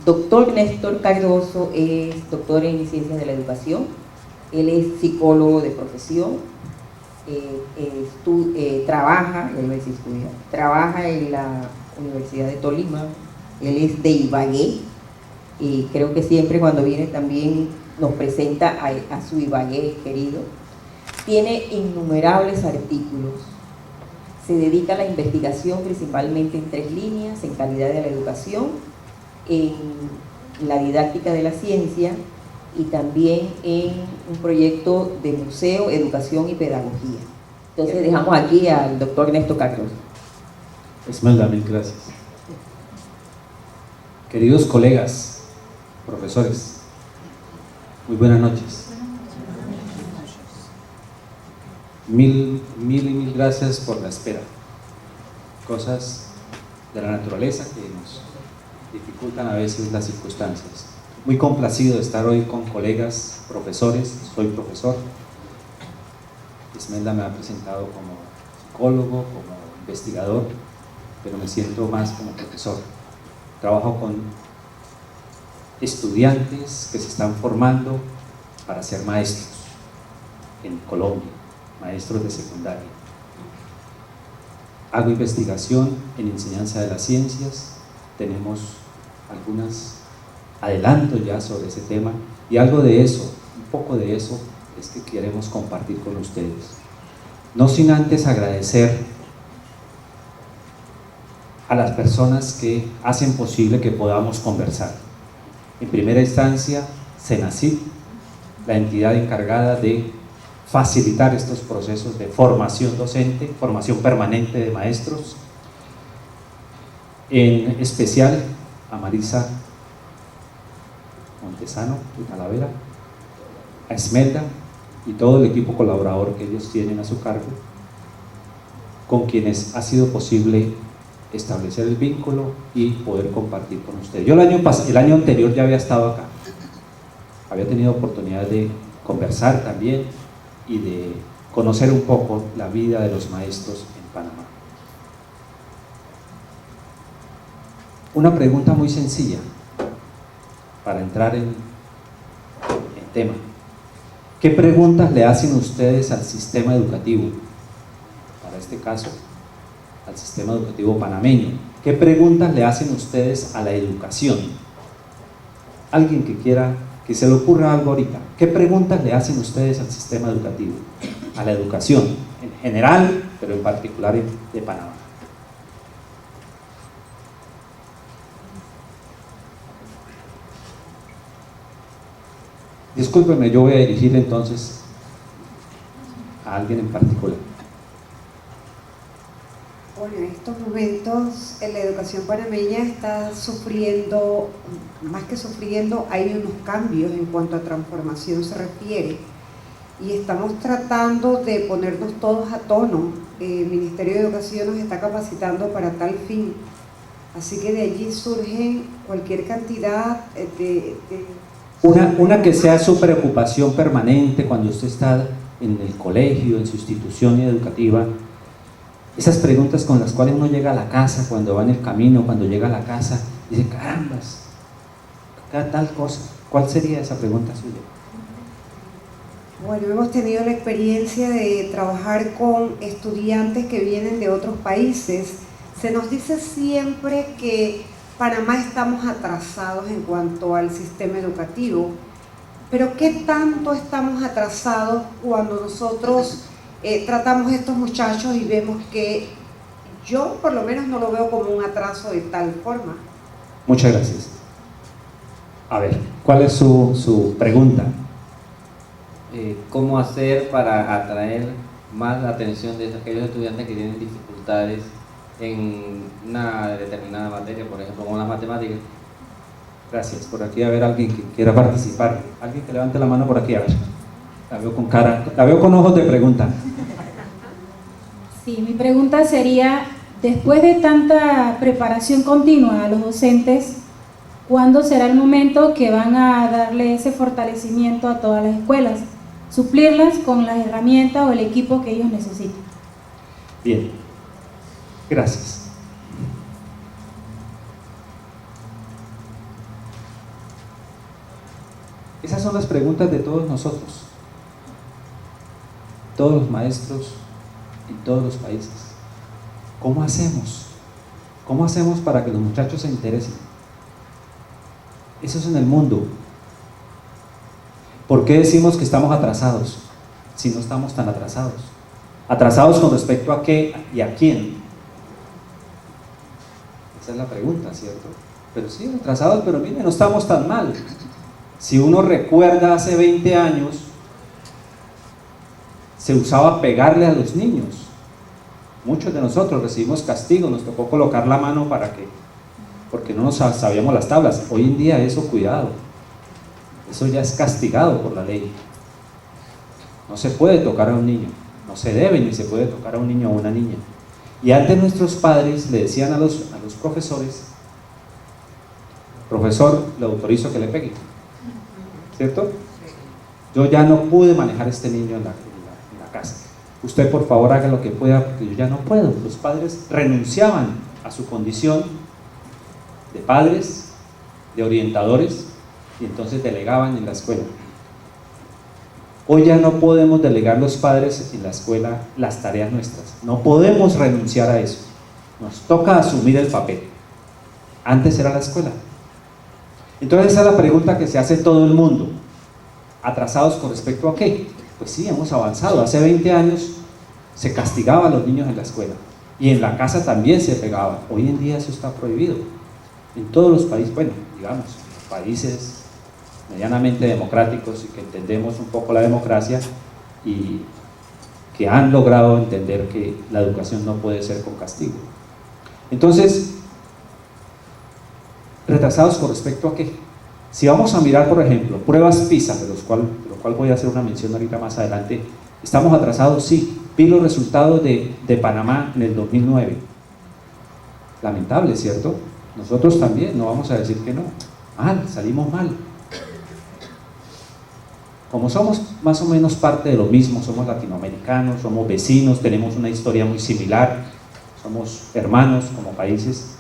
Doctor Néstor Cardoso es doctor en Ciencias de la Educación, él es psicólogo de profesión, trabaja en la Universidad de Tolima, él es de Ibagué, y creo que siempre cuando viene también nos presenta a su Ibagué querido. Tiene innumerables artículos, se dedica a la investigación principalmente en 3 líneas: en calidad de la educación, en la didáctica de la ciencia y también en un proyecto de museo, educación y pedagogía. Entonces dejamos aquí al doctor Néstor Cardoso. Esmeralda, mil gracias. Queridos colegas, profesores, muy buenas noches. Mil y mil gracias por la espera. Cosas de la naturaleza que nos dificultan a veces las circunstancias. Muy complacido de estar hoy con colegas profesores. Soy profesor. Esmeralda me ha presentado como psicólogo, como investigador, pero me siento más como profesor. Trabajo con estudiantes que se están formando para ser maestros en Colombia, maestros de secundaria. Hago investigación en enseñanza de las ciencias, tenemos algunos adelantos ya sobre ese tema, y algo de eso, un poco de eso es que queremos compartir con ustedes. No sin antes agradecer a las personas que hacen posible que podamos conversar. En primera instancia, CENACYT, la entidad encargada de facilitar estos procesos de formación docente, formación permanente de maestros. En especial a Marisa Montesano de Talavera, a Esmeralda y todo el equipo colaborador que ellos tienen a su cargo, con quienes ha sido posible establecer el vínculo y poder compartir con ustedes. Yo el año anterior ya había estado acá, había tenido oportunidad de conversar también y de conocer un poco la vida de los maestros en Panamá. Una pregunta muy sencilla para entrar en tema. ¿Qué preguntas le hacen ustedes al sistema educativo? Para este caso, al sistema educativo panameño. ¿Qué preguntas le hacen ustedes a la educación? Alguien que quiera, que se le ocurra algo ahorita. ¿Qué preguntas le hacen ustedes al sistema educativo? A la educación, en general, pero en particular de Panamá. Discúlpeme, yo voy a dirigir entonces a alguien en particular. Bueno, en estos momentos la educación panameña está sufriendo, más que sufriendo, hay unos cambios en cuanto a transformación se refiere, y estamos tratando de ponernos todos a tono. El Ministerio de Educación nos está capacitando para tal fin, así que de allí surgen cualquier cantidad de Una que sea su preocupación permanente cuando usted está en el colegio, en su institución educativa, esas preguntas con las cuales uno llega a la casa, cuando va en el camino, cuando llega a la casa, dice, carambas, cada tal cosa. ¿Cuál sería esa pregunta suya? Bueno, hemos tenido la experiencia de trabajar con estudiantes que vienen de otros países. Se nos dice siempre que Panamá estamos atrasados en cuanto al sistema educativo, pero ¿qué tanto estamos atrasados cuando nosotros tratamos a estos muchachos y vemos que yo por lo menos no lo veo como un atraso de tal forma? Muchas gracias. A ver, ¿cuál es su pregunta? ¿Cómo hacer para atraer más la atención de aquellos estudiantes que tienen dificultades en una determinada materia, por ejemplo, como las matemáticas? Gracias. Por aquí a ver alguien que quiera participar. Alguien que levante la mano por aquí, a ver. La veo con cara, la veo con ojos de pregunta. Sí, mi pregunta sería, después de tanta preparación continua a los docentes, ¿cuándo será el momento que van a darle ese fortalecimiento a todas las escuelas? Suplirlas con las herramientas o el equipo que ellos necesitan. Bien, gracias. Esas son las preguntas de todos nosotros, todos los maestros en todos los países. ¿Cómo hacemos? ¿Cómo hacemos para que los muchachos se interesen? Eso es en el mundo. ¿Por qué decimos que estamos atrasados si no estamos tan atrasados? ¿Atrasados con respecto a qué y a quién? Esa es la pregunta, ¿cierto? Pero sí, atrasados, pero miren, no estamos tan mal. Si uno recuerda hace 20 años, se usaba pegarle a los niños. Muchos de nosotros recibimos castigo, nos tocó colocar la mano porque no nos sabíamos las tablas. Hoy en día eso, cuidado, eso ya es castigado por la ley. No se puede tocar a un niño, no se debe ni se puede tocar a un niño o a una niña. Y antes nuestros padres le decían a los profesores: profesor, le autorizo que le pegue, ¿cierto? Yo ya no pude manejar a este niño en la casa. Usted por favor haga lo que pueda porque yo ya no puedo. Los padres renunciaban a su condición de padres, de orientadores, y entonces delegaban en la escuela. Hoy ya no podemos delegar los padres en la escuela las tareas nuestras. No podemos renunciar a eso. Nos toca asumir el papel. Antes era la escuela. Entonces esa es la pregunta que se hace todo el mundo. ¿Atrasados con respecto a qué? Pues sí, hemos avanzado. Hace 20 años se castigaba a los niños en la escuela y en la casa también se pegaba. Hoy en día eso está prohibido. En todos los países, bueno, digamos, países medianamente democráticos y que entendemos un poco la democracia y que han logrado entender que la educación no puede ser con castigo. Entonces, ¿retrasados con respecto a qué? Si vamos a mirar, por ejemplo, pruebas PISA, de lo cual voy a hacer una mención ahorita más adelante, ¿estamos atrasados? Sí. Vi los resultados de Panamá en el 2009. Lamentable, ¿cierto? Nosotros también, no vamos a decir que no. Mal, salimos mal. Como somos más o menos parte de lo mismo, somos latinoamericanos, somos vecinos, tenemos una historia muy similar, somos hermanos como países.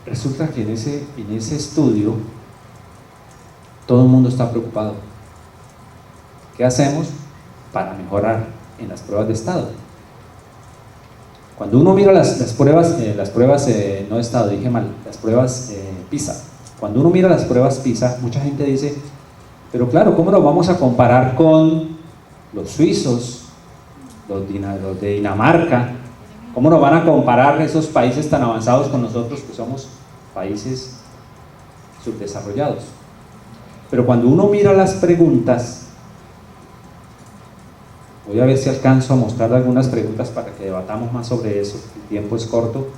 Resulta que en ese estudio todo el mundo está preocupado. ¿Qué hacemos para mejorar en las pruebas de estado? Cuando uno mira las pruebas no de estado, dije mal, las pruebas PISA. Cuando uno mira las pruebas PISA, mucha gente dice, pero claro, ¿cómo nos vamos a comparar con los suizos, los de Dinamarca? ¿Cómo nos van a comparar esos países tan avanzados con nosotros que somos países subdesarrollados? Pero cuando uno mira las preguntas, voy a ver si alcanzo a mostrar algunas preguntas para que debatamos más sobre eso, el tiempo es corto.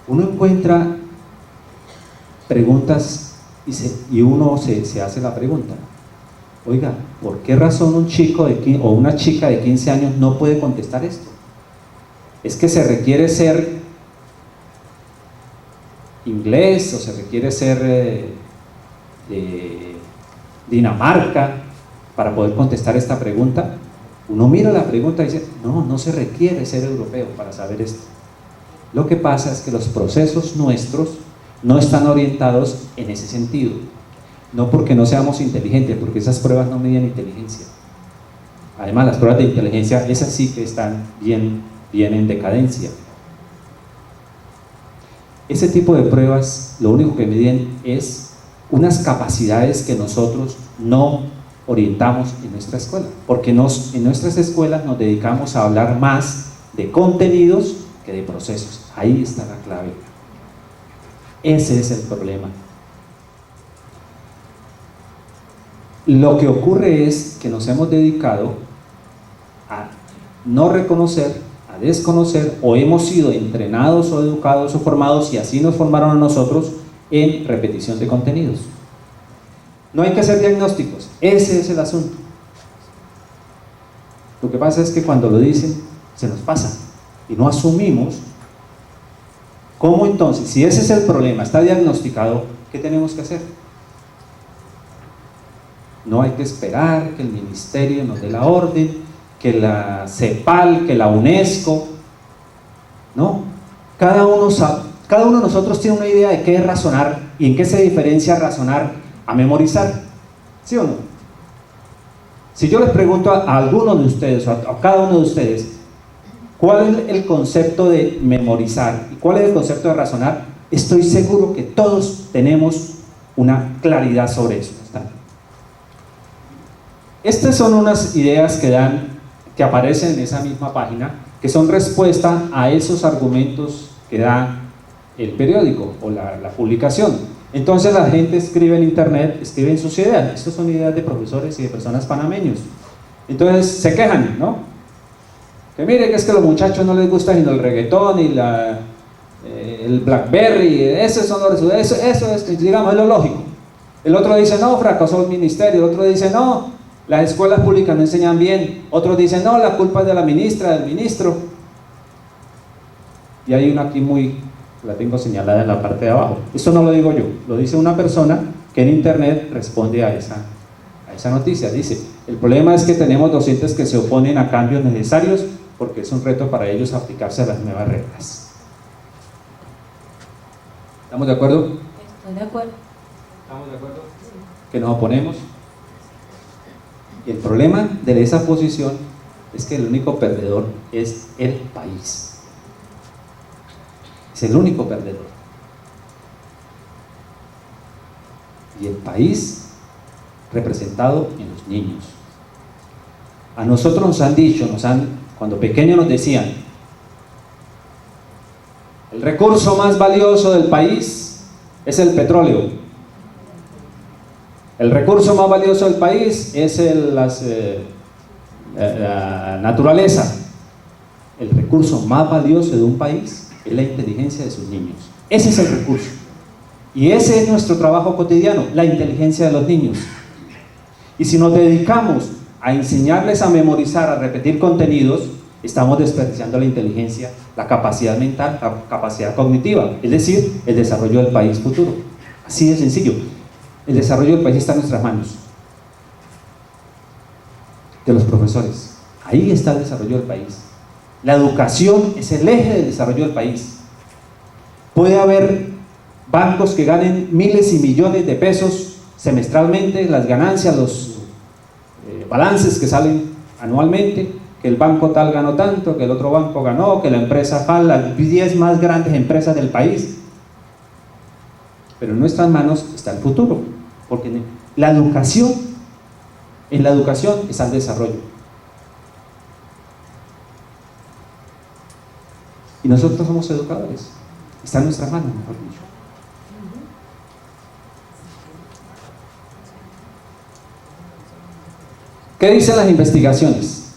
Uno encuentra preguntas y uno se hace la pregunta: oiga, ¿por qué razón un chico o una chica de 15 años no puede contestar esto? ¿Es que se requiere ser inglés o se requiere ser de Dinamarca para poder contestar esta pregunta? Uno mira la pregunta y dice, no se requiere ser europeo para saber esto. Lo que pasa es que los procesos nuestros no están orientados en ese sentido. No porque no seamos inteligentes, porque esas pruebas no miden inteligencia. Además, las pruebas de inteligencia, esas sí que están bien en decadencia. Ese tipo de pruebas lo único que miden es unas capacidades que nosotros no orientamos en nuestra escuela, porque en nuestras escuelas nos dedicamos a hablar más de contenidos que de procesos. Ahí está la clave. Ese es el problema. Lo que ocurre es que nos hemos dedicado a no reconocer, a desconocer, o hemos sido entrenados o educados o formados, y así nos formaron a nosotros, en repetición de contenidos. No hay que hacer diagnósticos, ese es el asunto. Lo que pasa es que cuando lo dicen, se nos pasa y no asumimos. ¿Cómo entonces? Si ese es el problema, está diagnosticado, ¿qué tenemos que hacer? No hay que esperar que el ministerio nos dé la orden, que la CEPAL, que la UNESCO. No, cada uno de nosotros tiene una idea de qué es razonar ¿Y en qué se diferencia razonar a memorizar? ¿Sí o no? Si yo les pregunto a alguno de ustedes, o a cada uno de ustedes, ¿cuál es el concepto de memorizar y cuál es el concepto de razonar? Estoy seguro que todos tenemos una claridad sobre eso. Estas son unas ideas que aparecen en esa misma página, que son respuesta a esos argumentos que da el periódico o la publicación. Entonces la gente escribe en internet, escribe sus ideas. Estas son ideas de profesores y de personas panameños. Entonces se quejan, ¿no? Que mire que es que a los muchachos no les gusta ni el reggaetón y el Blackberry, eso es, digamos, es lo lógico. El otro dice, no, fracasó el ministerio. El otro dice, no, las escuelas públicas no enseñan bien. Otros dicen, no, la culpa es de la ministra, del ministro. Y hay una aquí la tengo señalada en la parte de abajo. Esto no lo digo yo, lo dice una persona que en internet responde a esa noticia. Dice, el problema es que tenemos docentes que se oponen a cambios necesarios porque es un reto para ellos aplicarse a las nuevas reglas. ¿Estamos de acuerdo? Estoy de acuerdo. ¿Estamos de acuerdo? Que nos oponemos. Y el problema de esa posición es que el único perdedor es el país. Es el único perdedor. Y el país representado en los niños. A nosotros nos han dicho, cuando pequeños nos decían, el recurso más valioso del país es el petróleo. El recurso más valioso del país es la naturaleza. El recurso más valioso de un país es la inteligencia de sus niños. Ese es el recurso. Y ese es nuestro trabajo cotidiano, la inteligencia de los niños. Y si nos dedicamos a enseñarles a memorizar, a repetir contenidos, estamos desperdiciando la inteligencia, la capacidad mental, la capacidad cognitiva, es decir, el desarrollo del país futuro. Así de sencillo. El desarrollo del país está en nuestras manos, de los profesores. Ahí está el desarrollo del país. La educación es el eje del desarrollo del país. Puede haber bancos que ganen miles y millones de pesos semestralmente, las ganancias, los balances que salen anualmente, que el banco tal ganó tanto, que el otro banco ganó, que la empresa tal, las 10 más grandes empresas del país. Pero en nuestras manos está el futuro, porque en la educación está el desarrollo. Y nosotros somos educadores, está en nuestras manos, mejor dicho. ¿Qué dicen las investigaciones?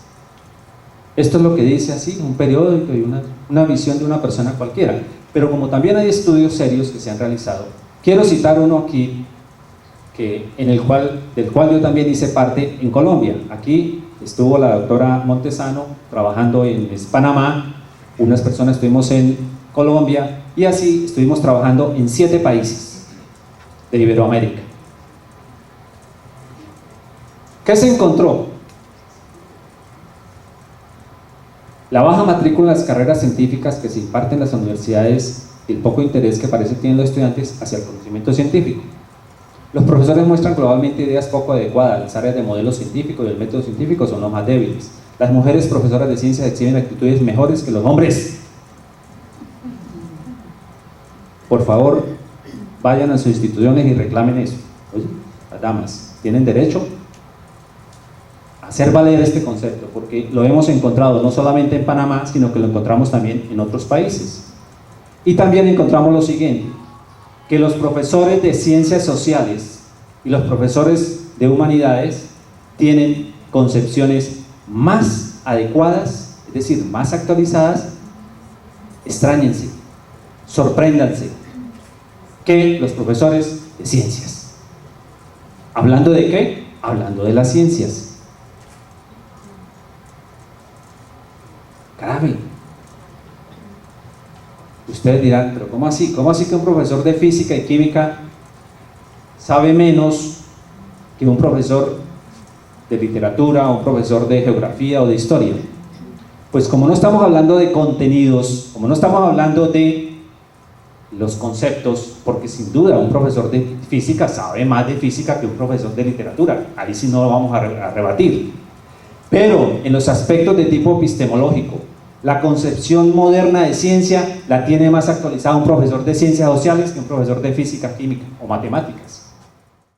Esto es lo que dice así, un periódico y una visión de una persona cualquiera. Pero como también hay estudios serios que se han realizado, quiero citar uno aquí, del cual yo también hice parte en Colombia. Aquí estuvo la doctora Montesano trabajando en Panamá, unas personas estuvimos en Colombia y así estuvimos trabajando en 7 países de Iberoamérica. ¿Qué se encontró? La baja matrícula en las carreras científicas que se imparten en las universidades y el poco interés que parece que tienen los estudiantes hacia el conocimiento científico. Los profesores muestran globalmente ideas poco adecuadas. Las áreas de modelo científico y el método científico son los más débiles. Las mujeres profesoras de ciencias exhiben actitudes mejores que los hombres. Por favor, vayan a sus instituciones y reclamen eso. Oye, las damas tienen derecho a hacer valer este concepto, porque lo hemos encontrado no solamente en Panamá, sino que lo encontramos también en otros países. Y también encontramos lo siguiente, que los profesores de ciencias sociales y los profesores de humanidades tienen concepciones más adecuadas, es decir, más actualizadas. Extrañense, sorpréndanse, que los profesores de ciencias. ¿Hablando de qué? Hablando de las ciencias. Grave. Ustedes dirán, pero ¿cómo así? ¿Cómo así que un profesor de física y química sabe menos que un profesor de literatura, o un profesor de geografía o de historia? Pues como no estamos hablando de contenidos, como no estamos hablando de los conceptos, porque sin duda un profesor de física sabe más de física que un profesor de literatura, ahí sí no lo vamos a rebatir. Pero en los aspectos de tipo epistemológico, la concepción moderna de ciencia la tiene más actualizada un profesor de ciencias sociales que un profesor de física, química o matemáticas.